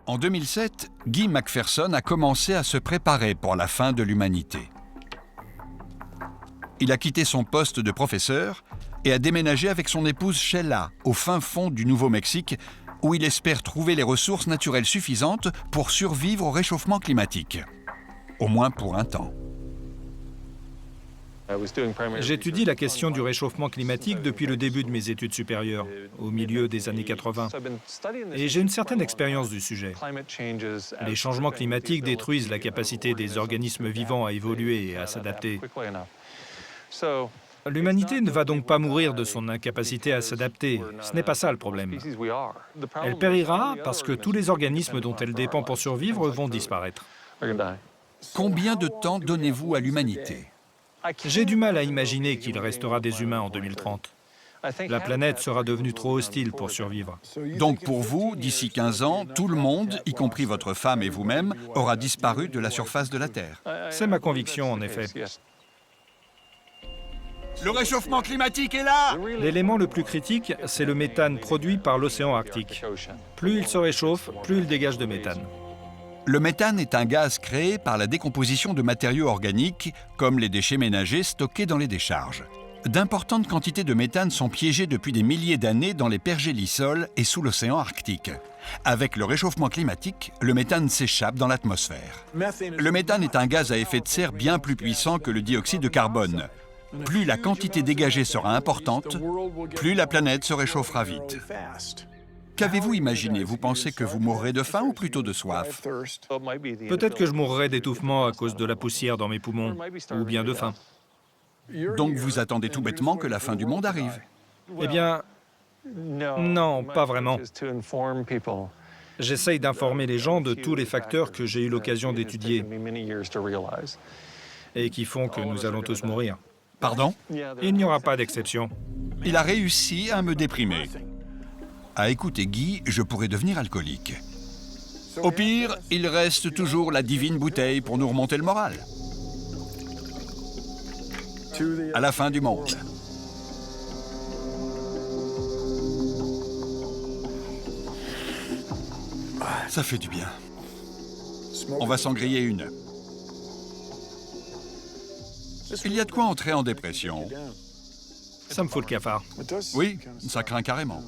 En 2007, Guy McPherson a commencé à se préparer pour la fin de l'humanité. Il a quitté son poste de professeur et a déménagé avec son épouse Sheila au fin fond du Nouveau-Mexique, où il espère trouver les ressources naturelles suffisantes pour survivre au réchauffement climatique. Au moins pour un temps. J'étudie la question du réchauffement climatique depuis le début de mes études supérieures, au milieu des années 80. Et j'ai une certaine expérience du sujet. Les changements climatiques détruisent la capacité des organismes vivants à évoluer et à s'adapter. L'humanité ne va donc pas mourir de son incapacité à s'adapter. Ce n'est pas ça le problème. Elle périra parce que tous les organismes dont elle dépend pour survivre vont disparaître. Combien de temps donnez-vous à l'humanité ? J'ai du mal à imaginer qu'il restera des humains en 2030. La planète sera devenue trop hostile pour survivre. Donc pour vous, d'ici 15 ans, tout le monde, y compris votre femme et vous-même, aura disparu de la surface de la Terre. C'est ma conviction, en effet. Le réchauffement climatique est là! L'élément le plus critique, c'est le méthane produit par l'océan Arctique. Plus il se réchauffe, plus il dégage de méthane. Le méthane est un gaz créé par la décomposition de matériaux organiques, comme les déchets ménagers stockés dans les décharges. D'importantes quantités de méthane sont piégées depuis des milliers d'années dans les pergélisols et sous l'océan Arctique. Avec le réchauffement climatique, le méthane s'échappe dans l'atmosphère. Le méthane est un gaz à effet de serre bien plus puissant que le dioxyde de carbone. Plus la quantité dégagée sera importante, plus la planète se réchauffera vite. Qu'avez-vous imaginé? Vous pensez que vous mourrez de faim ou plutôt de soif? Peut-être que je mourrai d'étouffement à cause de la poussière dans mes poumons, ou bien de faim. Donc vous attendez tout bêtement que la fin du monde arrive? Eh bien, non, pas vraiment. J'essaye d'informer les gens de tous les facteurs que j'ai eu l'occasion d'étudier et qui font que nous allons tous mourir. Pardon? Il n'y aura pas d'exception. Il a réussi à me déprimer. À écouter Guy, je pourrais devenir alcoolique. Au pire, il reste toujours la divine bouteille pour nous remonter le moral. À la fin du monde. Ça fait du bien. On va s'en griller une. Il y a de quoi entrer en dépression. Ça me fout le cafard. Oui, ça craint carrément.